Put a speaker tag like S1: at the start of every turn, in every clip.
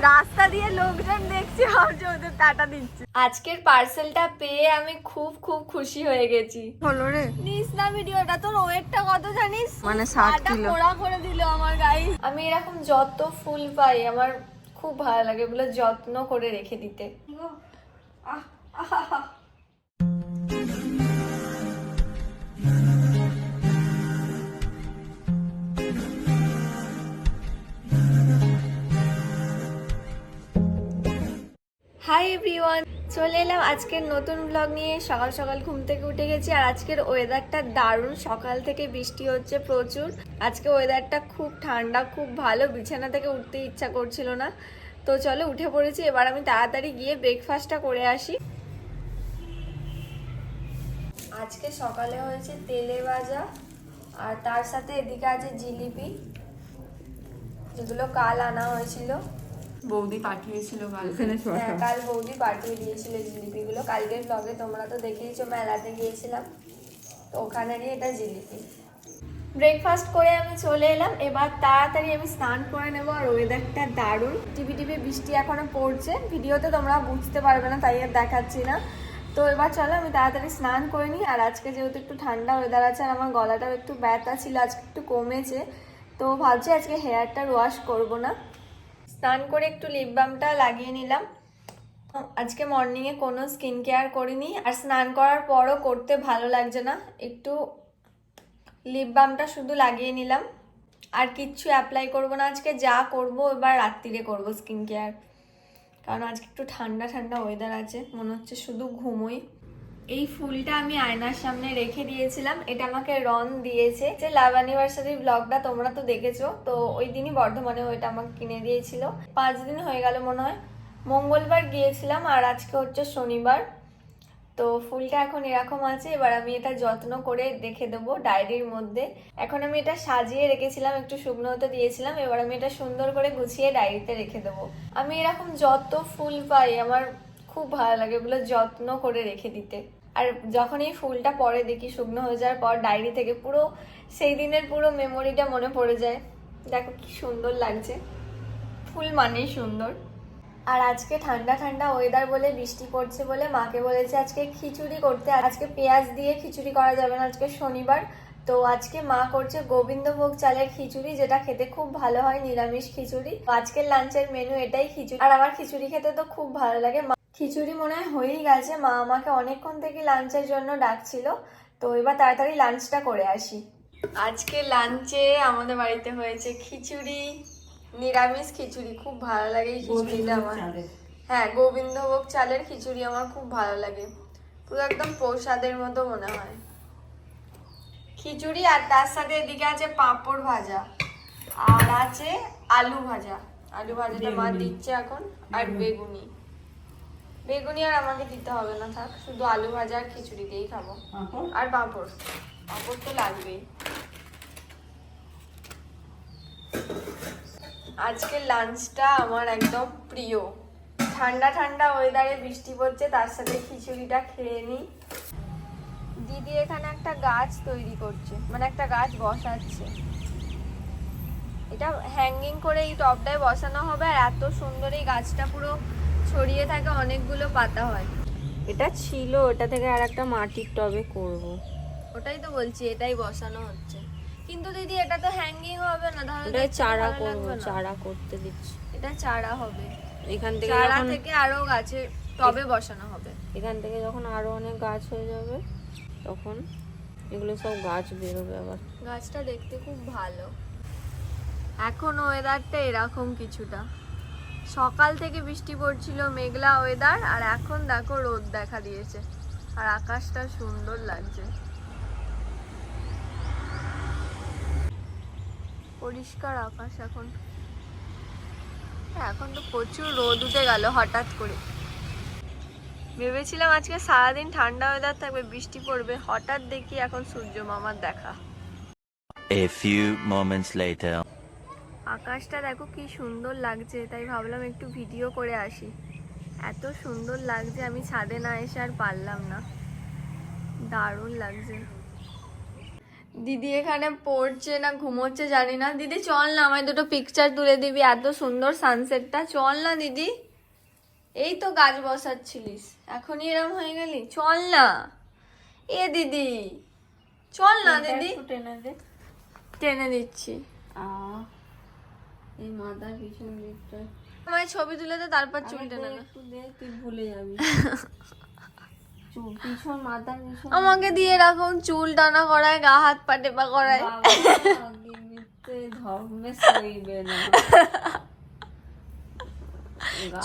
S1: রাস্তা দিয়ে লোকজন দেখছি, ভাবছি ওদের টাটা দিচ্ছে। আজকের পার্সেলটা পেয়ে আমি খুব খুব খুশি হয়ে গেছি।
S2: হলো রে,
S1: নিস না ভিডিওটা, তোর ওয়েটটা কত জানিস?
S2: মানে 60 কিলো।
S1: পোড়া করে দিল আমার গায়ে। আমি এরকম যত ফুল পাই আমার খুব ভালো লাগে, এগুলো যত্ন করে রেখে দিতে। হাই এভরিওয়ান, চলে এলাম আজকের নতুন ব্লগ নিয়ে। সকাল সকাল ঘুম থেকে উঠে গেছি আর আজকের ওয়েদারটা দারুণ। সকাল থেকে বৃষ্টি হচ্ছে প্রচুর। আজকে ওয়েদারটা খুব ঠান্ডা, খুব ভালো। বিছানা থেকে উঠতে ইচ্ছা করছিল না, তো চলো উঠে পড়েছি। এবার আমি তাড়াতাড়ি গিয়ে ব্রেকফাস্টটা করে আসি। আজকে সকালে হয়েছে তেলে ভাজা আর তার সাথে এদিকে আছে জিলিপি, যেগুলো কাল আনা হয়েছিল।
S2: বৌদি পাঠিয়েছিল
S1: কাল বৌদি পাঠিয়ে দিয়েছিল জিলিপিগুলো। কালকের ব্লগে তোমরা তো দেখেইছো, মেলাতে গিয়েছিলাম, তো ওখানেরই এটা জিলিপি। ব্রেকফাস্ট করে আমি চলে এলাম। এবার তাড়াতাড়ি আমি স্নান করে নেবো। আর ওয়েদারটা দারুণ, টিপি টিপি বৃষ্টি এখনো পড়ছে। ভিডিওতে তোমরা বুঝতে পারবে না, তাই আর দেখাচ্ছি না। তো এবার চলো আমি তাড়াতাড়ি স্নান করে নিই। আর আজকে যেহেতু একটু ঠান্ডা ওয়েদার আছে আর আমার গলাটাও একটু ব্যথা ছিল, আজকে একটু কমেছে, তো ভাবছি আজকে হেয়ারটা ওয়াশ করবো না। স্নান করে একটু লিপ বামটা লাগিয়ে নিলাম। আজকে মর্নিংয়ে কোনো স্কিন কেয়ার করিনি, আর স্নান করার পরও করতে ভালো লাগছে না। একটু লিপ বামটা শুধু লাগিয়ে নিলাম, আর কিচ্ছু অ্যাপ্লাই করব না আজকে। যা করব এবার রাত্রিরে করব স্কিন কেয়ার, কারণ আজকে একটু ঠান্ডা ঠান্ডা ওয়েদার আছে, মনে হচ্ছে শুধু ঘুমোই। এই ফুলটা আমি আয়নার সামনে রেখে দিয়েছিলাম, এটা আমাকে রন দিয়েছে। যে লাভ অ্যানিভার্সারি ব্লগটা তোমরা তো দেখেছো, তো ওই দিনই বর্ধমানে ওইটা আমাকে কিনে দিয়েছিল। 5 দিন হয়ে গেল মনে হয়, মঙ্গলবার গিয়েছিলাম আর আজকে হচ্ছে শনিবার। তো ফুলটা এখন এরকম আছে। এবার আমি এটা যত্ন করে রেখে দেবো ডায়েরির মধ্যে। এখন আমি এটা সাজিয়ে রেখেছিলাম, একটু শুকনো হতে দিয়েছিলাম। এবার আমি এটা সুন্দর করে গুছিয়ে ডায়েরিতে রেখে দেবো। আমি এরকম যত ফুল পাই আমার খুব ভালো লাগে এগুলো যত্ন করে রেখে দিতে। আর যখন এই ফুলটা পরে দেখি শুকনো হয়ে যাওয়ার পর ডায়েরি থেকে, পুরো সেই দিনের পুরো মেমোরিটা মনে পড়ে যায়। দেখো কি সুন্দর লাগছে, ফুল মানেই সুন্দর। আর আজকে ঠান্ডা ঠান্ডা ওয়েদার বলে, বৃষ্টি পড়ছে বলে মাকে বলেছে আজকে খিচুড়ি করতে। আজকে পেঁয়াজ দিয়ে খিচুড়ি করা যাবে না, আজকে শনিবার। তো আজকে মা করছে গোবিন্দভোগ চালের খিচুড়ি, যেটা খেতে খুব ভালো হয়, নিরামিষ খিচুড়ি। আজকের লাঞ্চের মেনু এটাই, খিচুড়ি। আর আমার খিচুড়ি খেতে তো খুব ভালো লাগে। খিচুড়ি মনে হয় হয়েই গেছে, মা আমাকে অনেকক্ষণ থেকে লাঞ্চের জন্য ডাকছিল। তো এবার তাড়াতাড়ি লাঞ্চটা করে আসি। আজকে লাঞ্চে আমাদের বাড়িতে হয়েছে খিচুড়ি, নিরামিষ খিচুড়ি। খুব ভালো লাগে এই খিচুড়িটা আমার। হ্যাঁ, গোবিন্দভোগ চালের খিচুড়ি আমার খুব ভালো লাগে, পুরো একদম প্রসাদের মতো মনে হয় খিচুড়ি। আর তার সাথে এদিকে আছে পাঁপড় ভাজা, আর আছে আলু ভাজা। আলু ভাজাটা মা দিচ্ছে এখন। আর বেগুনি, বেগুনি আর আমাকে দিতে হবে না, থাক, শুধু আলু ভাজা আর খিচুড়ি দিয়েই খাবো। আর পাঁপড়, পাঁপড় তো লাগবেই। আজকের লাঞ্চটা আমার একদম প্রিয়। ঠান্ডা ঠান্ডা ওয়েদারে বৃষ্টি পড়ছে, তার সাথে খিচুড়িটা খেয়ে নিই। দিদি এখানে একটা গাছ তৈরি করছে, মানে একটা গাছ বসাচ্ছে। এটা হ্যাঙ্গিং করে এই টবটায় বসানো হবে। আর এত সুন্দর এই গাছটা, পুরো ছড়িয়ে থাকে, অনেকগুলো পাতা হয়।
S2: এটা ছিল, এটা থেকে আর একটা মাটির টবে করব।
S1: ওটাই তো বলছি, এটাই বসানো হচ্ছে। কিন্তু দিদি এটা তো হ্যাঙ্গিং হবে না, তাহলে
S2: এটা চারা করব, চারা করতে দিচ্ছি।
S1: এটা চারা হবে,
S2: এখান থেকে
S1: চারা থেকে আরো গাছে টবে বসানো হবে।
S2: এখান থেকে যখন আরো অনেক গাছ হয়ে যাবে তখন এগুলো সব গাছ বেরোবে আবার।
S1: গাছটা দেখতে খুব ভালো। এখন ওয়েদারটা এরকম কিছুটা, সকাল থেকে বৃষ্টি পড়ছিল, মেঘলা ওয়েদার, আর এখন দেখো রোদ দেখা দিয়েছে, আর আকাশটা সুন্দর লাগছে, পরিষ্কার আকাশ এখন। এখন তো প্রচুর রোদ উঠে গেল হঠাৎ করে। ভেবেছিলাম আজকে সারাদিন ঠান্ডা ওয়েদার থাকবে, বৃষ্টি পড়বে, হঠাৎ দেখি এখন সূর্য মামার দেখা।
S3: A few moments later.
S1: আকাশটা দেখো কি সুন্দর লাগছে, তাই ভাবলাম একটু ভিডিও করে আসি। এত সুন্দর লাগছে, আমি ছাদে না এসে আর পারলাম না, দারুণ লাগছে। দিদি এখানে পড়ছে না ঘুমোচ্ছে জানি না। দিদি চল না, আমায় দুটো পিকচার তুলে দিবি, এত সুন্দর সানসেটটা। চল না দিদি, এই তো গাছ বসাচ্ছিলিস, এখনই এরম হয়ে গেলি, চল না। এ দিদি চল না দিদি।
S2: টেনে দে।
S1: টেনে দিচ্ছি।
S2: এই মাথার পিছন দিকটা
S1: আমায় ছবি তুলে দে, তারপর চুল টেনে দে।
S2: একটু দে, তুই ভুলে যাবি। চুল পিছন, মাথার পিছন
S1: আমাকে দিয়ে এরকম চুল টানা করায়, গা হাত পা টেপা করায়।
S2: ধর্মে সইবে না।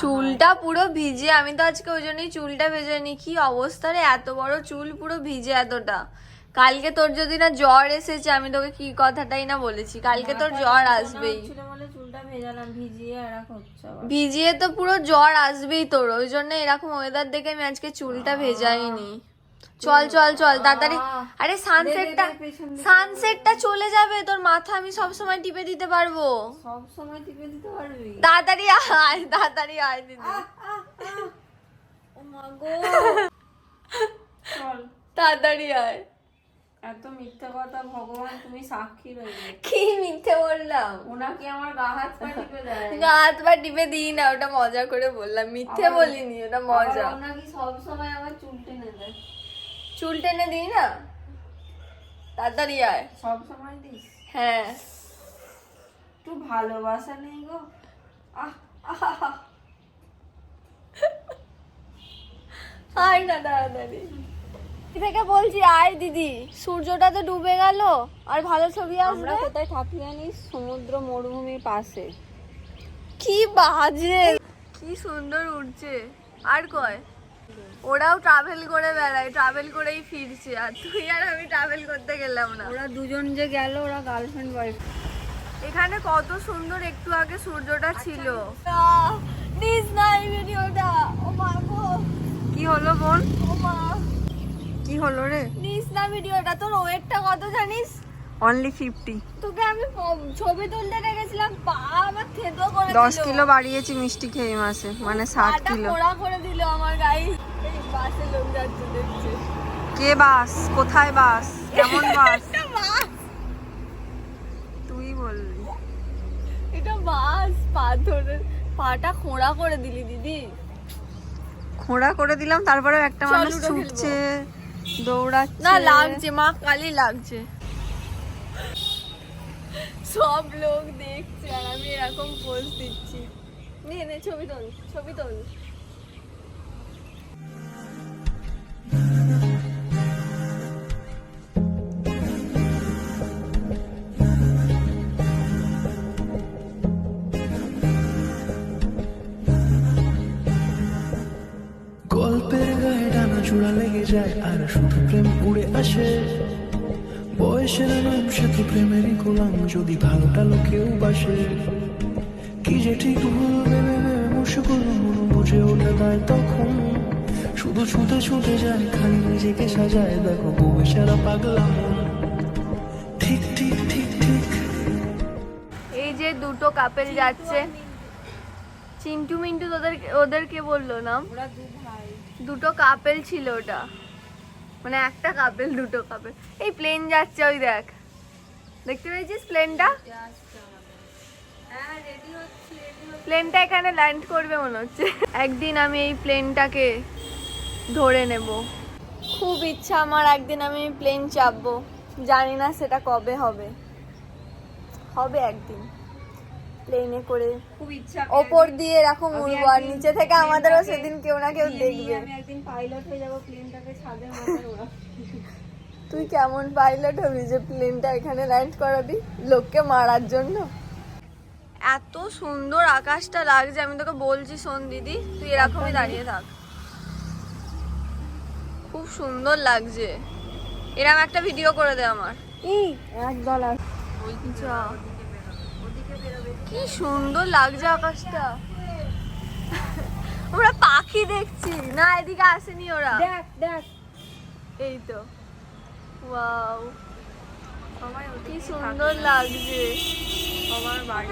S1: চুলটা পুরো ভিজে, আমি তো আজকে ওই জন্যই চুলটা ভেজে নি। কি অবস্থা রে, এত বড় চুল পুরো ভিজে এতটা। কালকে তোর যদি না জ্বর এসেছে, আমি তোকে কি কথাটাই না বলেছি, কালকে তোর জ্বর আসবেই।
S2: চুলটা ভেজালাম, ভিজিয়ে আর হচ্ছে আবার।
S1: ভিজিয়ে তো পুরো জ্বর আসবেই তোর, ওই জন্য এরকম ওয়েদার দেখে আমি আজকে চুলটা ভেজাইনি। চল চল চল তাড়াতাড়ি। আরে সানসেটটা চলে যাবে, তোর মাথা আমি সব সময় টিপে দিতে পারবো।
S2: সব সময় টিপে দিতে পারবি?
S1: তাড়াতাড়ি আয়, তাড়াতাড়ি আয় দিদি।
S2: ও মা গো, চল
S1: তাড়াতাড়ি আয়।
S2: এত মিথ্যা কথা, ভগবান তুমি সাক্ষী রইবে।
S1: কি মিথ্যে বললাম?
S2: ওনাকে আমার গা হাত পা টিপে দেয়।
S1: গা হাত পা টিপে দিই না, ওটা মজা করে বললাম, মিথ্যে বলিনি, ওটা মজা।
S2: ওনাকে সব সময় আমার চুল টেনে দেয়।
S1: চুল টেনে দিই না? তাড়াতাড়ি আয়।
S2: সব সময় দিস?
S1: হ্যাঁ।
S2: একটু ভালোবাসা নেই গো?
S1: আয় না তাড়াতাড়ি। থেকে বলছি আয় দিদি, সূর্যটা তো ডুবে গেল, আর ভালো ছবি আসবে।
S2: আমরা কোথায় থাকি জানিস? সমুদ্র মরুভূমির পাশে।
S1: কি বাজে, কি সুন্দর উঠছে। আর কয় ওরাও ট্রাভেল করে বেড়ায়, ট্রাভেল করেই ফিরছে, আর তুই আর আমি ট্রাভেল করতে গেলাম না।
S2: ওরা দুজন যে গেল, ওরা গার্লফ্রেন্ড বয়ফ্রেন্ড।
S1: এখানে কত সুন্দর একটু আগে সূর্যটা ছিল। দিস না এই ভিডিওটা। ও মা গো,
S2: কি হলো বোন?
S1: ও মা,
S2: কি হলো রে?
S1: দিস না ভিডিওটা। তোর ওয়েটটা কত জানিস?
S2: অনলি 50।
S1: তোকে আমি ছবি তুলতে রেখেছিলাম, পা আমার থেতো করে দিল।
S2: 10 কিলো বাড়িয়েছি মিষ্টি খেয়ে মাসে, মানে 60
S1: পাটা
S2: কিলো।
S1: পোড়া করে দিল আমার গায়ে। এই বাসে লোক যাচ্ছে দেখছে।
S2: কে বাস? কোথায় বাস? কেমন বাস?
S1: এটা বাস,
S2: তুই বলবি।
S1: এটা বাস। পাথরের পাটা খোঁড়া করে দিলি দিদি।
S2: খোঁড়া করে দিলাম, তারপরেও একটা
S1: চল
S2: মানুষ
S1: লুডো
S2: ছুটছে, দৌড়াচ্ছে।
S1: না লাগছে, মা কালি লাগছে। সব লোক দেখছে আর আমি এরকম পোজ দিচ্ছি। নে নে ছবি তোল, ছবি তোল।
S4: গল্পের গায়ে ডানা জোড়া লেগে যায়, আর শুধু প্রেম উড়ে আসে। বয়সের নাম সে তো প্রেমেরই গোলাম, যদি ভালোটা লোকেও বাসে। কি যে ঠিক ভুল ভেবে ভেবে মুশকুল, মন বুঝে ওঠে তাই তখন। শুধু ছুটে ছুটে যায়, খালি নিজেকে সাজায়, দেখো বউ সারা পাগলা মন। ঠিক ঠিক ঠিক ঠিক।
S1: এই যে দুটো কাপেল যাচ্ছে, চিন্টু মিন্টু ওদেরকে বললো না,
S2: ওরা দু ভাই।
S1: দুটো কাপেল ছিল ওটা, মানে একটা কাপেল, দুটো কাপেল। এই প্লেন যাচ্ছে, ওই দেখ, দেখতে পেয়েছিস প্লেনটা?
S2: হ্যাঁ, রেডি হচ্ছি।
S1: প্লেনটা এখানে ল্যান্ড করবে মনে হচ্ছে। একদিন আমি এই প্লেনটাকে ধরে নেব, খুব ইচ্ছা আমার একদিন আমি প্লেন চাপবো। জানি না সেটা কবে হবে, হবে একদিন প্লেনে করে
S2: খুব ইচ্ছা।
S1: ওপর দিয়ে এরকম উড়বো, আর নিচে থেকে আমাদেরও সেদিন কেউ না কেউ দেখবে।
S2: আমি একদিন পাইলট হয়ে যাবো, প্লেনটাকে ছাদের মাথায় ওড়াবো।
S1: তুই কেমন পাইলট হবি যে প্লেনটা এখানে ল্যান্ড করাবি লোককে মারার জন্য? এত সুন্দর আকাশটা লাগছে, আমি তোকে বলছি শোন দিদি, তুই এরকমই দাঁড়িয়ে থাক, খুব সুন্দর লাগছে। এরকম একটা ভিডিও করে দে আমার।
S2: একদল
S1: যা, কি সুন্দর লাগছে আকাশটা। ওরা পাখি দেখছি না, এদিকে আসেনি ওরা।
S2: দেখ দেখ,
S1: এই তো, ওয়াও, কি সুন্দর লাগছে।
S2: আমার বাড়ি।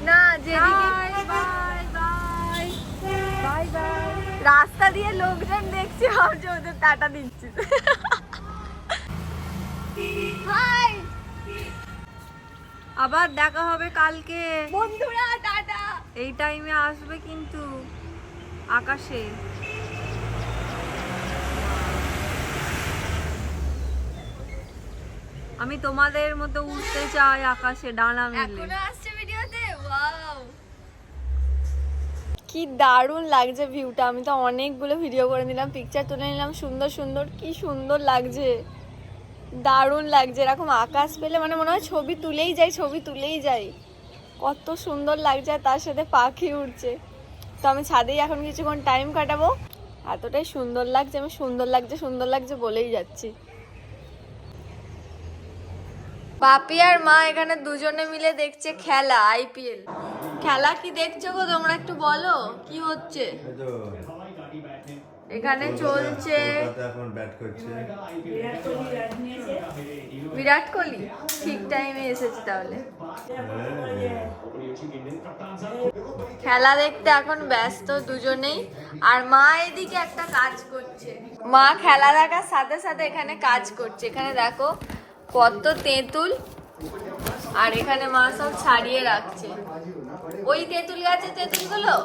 S1: না যেদিকে
S2: বাই বাই বাই বাই।
S1: রাস্তা দিয়ে লোকজন দেখছি, ভাবছে ওদের টাটা দিচ্ছি। হাই
S2: আবার দেখা হবে কালকে
S1: বন্ধুরা, টাটা।
S2: এই টাইমে আসবে কিন্তু আকাশে। আমি তোমাদের মতো উঠতে চাই আকাশে ডানা মেলে।
S1: এখনো আসছে ভিডিওতে, ওয়াও কি দারুণ লাগছে ভিউটা। আমি তো অনেকগুলো ভিডিও করে নিলাম, পিকচার তুলে নিলাম সুন্দর সুন্দর, কি সুন্দর লাগছে, দারুণ লাগছে। এরকম আকাশ পেলে মানে মনে হয় ছবি তুলেই যাই, ছবি তুলেই যাই, কত সুন্দর লাগছে। আর তার সাথে পাখি উড়ছে। তো আমি ছাদেই এখন কিছুক্ষণ টাইম কাটাবো, এতটাই সুন্দর লাগছে, আমি সুন্দর লাগছে সুন্দর লাগছে বলেই যাচ্ছি। পাপি আর মা এখানে দুজনে মিলে দেখছে খেলা, আইপিএল খেলা। কি দেখছো গো তোমরা, একটু বলো কি হচ্ছে এখানে চলছে।
S5: এখন ব্যাট করছে
S1: বিরাট কোহলি ঠিক টাইমে এসেছে তাহলে। খেলা দেখতে এখন ব্যস্ত দুজনেই। আর মা এদিকে একটা কাজ করছে, মা খেলা দেখার সাথে সাথে এখানে কাজ করছে। এখানে দেখো কত তেঁতুল, আর এখানে মা সব ছাড়িয়ে রাখছে। ওই তেঁতুল গাছে তেঁতুলগুলো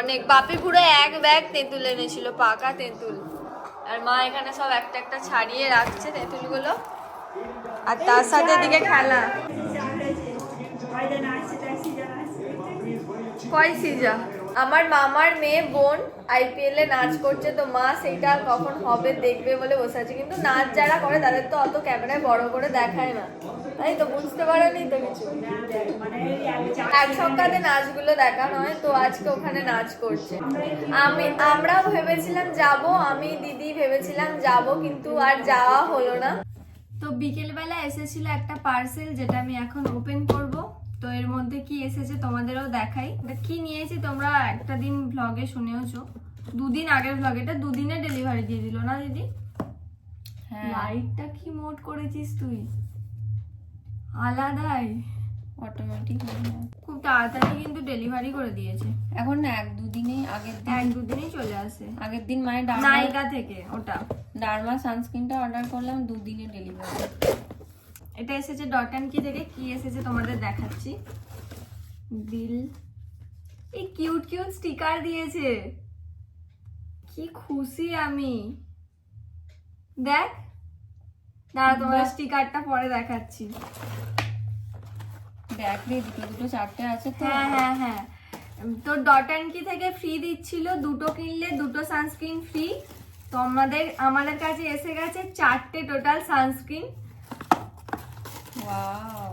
S1: অনেক, বাপি পুরো এক ব্যাগ তেঁতুল এনেছিল, পাকা তেঁতুল। আর মা এখানে সব একটা একটা ছাড়িয়ে রাখছে তেঁতুলগুলো, আর তার সাথে এদিকে খেলা। কয় সিজা? আমার মামার মেয়ে বোন আইপিএল এ নাচ করছে, তো মা সেইটা কখন হবে দেখবে বলে বসে আছে। কিন্তু নাচ যারা করে তাদের তো অত ক্যামেরায় বড় করে দেখায় না, তাই তো বুঝতে পারোনি তো কিছু। এক সপ্তাহে নাচগুলো দেখানো হয়, তো আজকে ওখানে নাচ করছে। আমরাও ভেবেছিলাম যাব, আমি দিদি ভেবেছিলাম যাব, কিন্তু আর যাওয়া হলো না। তো বিকেলবেলা এসেছিল একটা পার্সেল, যেটা আমি এখন ওপেন করব। তো এর মধ্যে কি এসেছে তোমাদেরও দেখাই। এটা কি নিয়েছি তোমরা একটা দিন ভ্লগে শুনেওছো, দুদিন আগের ভ্লগ। এটা দুদিনে ডেলিভারি দিয়ে দিল না দিদি? হ্যাঁ। লাইটটা কি মোড করেছিস তুই, আলাদাই
S2: অটোমেটিক
S1: খুব তাড়াতাড়ি কিন্তু ডেলিভারি করে দিয়েছে।
S2: এখন না এক দুদিনেই,
S1: এক দুদিনেই চলে আসে।
S2: আগের দিন মায়ের
S1: নাইকা থেকে ওটা
S2: ডার্মা সানস্ক্রিনটা অর্ডার করলাম, দুদিনে ডেলিভারি।
S1: এটা এসেছে ডট অ্যান্ড কি থেকে। কি এসেছে তোমাদের দেখাচ্ছি। দিল, এই কিউট কিউট স্টিকার দিয়েছে, কি খুশি আমি। দেখ, দাঁড়া তোমার স্টিকারটা পরে দেখাচ্ছি।
S2: দেখ রে, দুটো দুটো চারটে আছে তো।
S1: হ্যাঁ হ্যাঁ হ্যাঁ, তো ডট অ্যান্ড কি থেকে ফ্রি দিচ্ছিল, দুটো কিনলে দুটো সানস্ক্রিন ফ্রি। তো আমাদের কাছে এসে গেছে 4টে টোটাল সানস্ক্রিন।
S2: ওয়াও,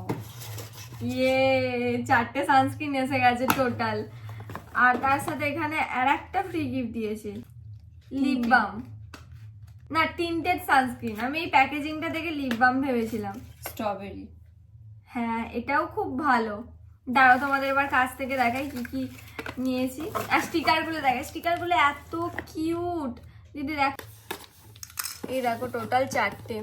S1: ইয়ে 4টে সানস্ক্রিন এসে গেছে টোটাল। আর তার সাথে এখানে আর একটা ফ্রি গিফট দিয়েছে, লিপ বাম। না, টিন্টেড সানস্ক্রিন। আমি এই প্যাকেজিংটা দেখে লিপ বাম ভেবেছিলাম।
S2: স্ট্রবেরি।
S1: হ্যাঁ, এটাও খুব ভালো। দাঁড়াও তোমাদের এবার কাছ থেকে দেখাই কি কি নিয়েছি। আর স্টিকারগুলো দেখাই, স্টিকারগুলো এত কিউট দিদি। দেখ, এই দেখো টোটাল 4টে।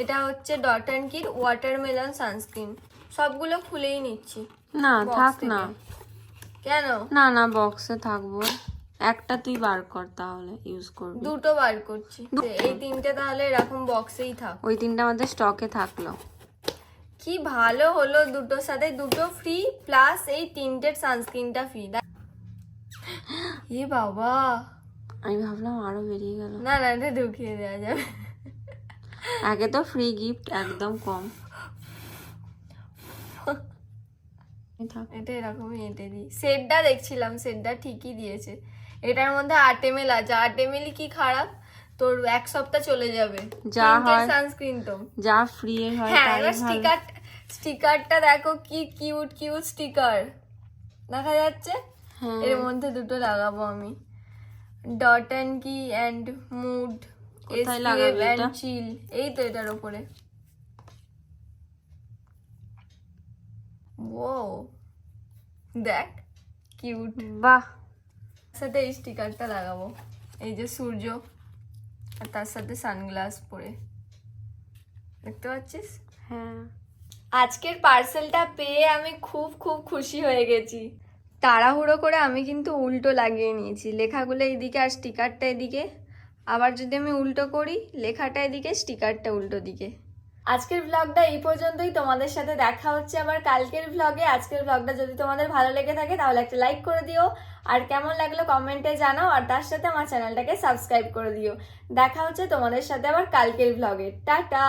S1: এটা হচ্ছে ডট অ্যান্ড কির ওয়াটারমেলন সানস্ক্রিন। সবগুলো খুলেই নিচ্ছি।
S2: না
S1: box
S2: থাক
S1: থেকে।
S2: না,
S1: কেন?
S2: না না বক্সে থাকবো। একটা তুই বার কর, তাহলে ইউজ করবি।
S1: দুটো বার করছি, এই 3টে তাহলে এরকম বক্সেই থাক।
S2: ওই 3টা আমাদের স্টকে থাকলো।
S1: কি ভালো হলো, দুটোর সাথে দুটো ফ্রি, প্লাস এই টিন্টেড সানস্ক্রিনটা ফ্রি। এ বাবা,
S2: আমি ভাবলাম আরো বেরিয়ে গেল।
S1: না না, এটা ঢুকিয়ে দেওয়া যাবে।
S2: আগে তো ফ্রি গিফট একদম কম।
S1: এটা এরকমই এঁটে দিই। সেটটা দেখছিলাম, সেটটা ঠিকই দিয়েছে। এটার মধ্যে 8 ml আছে। 8 ml কি খারাপ, তোর এক সপ্তাহ চলে যাবে।
S2: যা হয়
S1: সানস্ক্রিন তো
S2: যা ফ্রি এর হয়
S1: হ্যাঁ।
S2: তাই
S1: এবার
S2: ভালো।
S1: স্টিকারটা দেখো কি কিউট কিউট স্টিকার দেখা যাচ্ছে।
S2: হ্যাঁ।
S1: এর মধ্যে দুটো লাগাবো আমি, ডট অ্যান্ড কি অ্যান্ড মুড,
S2: কোথায় লাগাবি এটা?
S1: চিল। এই তো এটার উপরে। ও দেখ, কিউট।
S2: বাহ,
S1: সাথে এই স্টিকারটা লাগাবো, এই যে সূর্য, আর তার সাথে সানগ্লাস পরে, দেখতে পাচ্ছিস?
S2: হ্যাঁ।
S1: আজকের পার্সেলটা পেয়ে আমি খুব খুব খুশি হয়ে গেছি। তাড়াহুড়ো করে আমি কিন্তু উল্টো লাগিয়ে নিয়েছি, লেখাগুলো এইদিকে আর স্টিকারটা এদিকে। আবার যদি আমি উল্টো করি, লেখাটা এদিকে, স্টিকারটা উল্টো দিকে। আজকের ভ্লগটা এই পর্যন্তই। তোমাদের সাথে দেখা হচ্ছে আবার কালকের ভ্লগে। আজকের ভ্লগটা যদি তোমাদের ভালো লেগে থাকে তাহলে একটা লাইক করে দিও, আর কেমন লাগলো কমেন্টে জানাও, আর তার সাথে আমার চ্যানেলটাকে সাবস্ক্রাইব করে দিও। দেখা হচ্ছে তোমাদের সাথে আবার কালকের ভ্লগে। টাটা।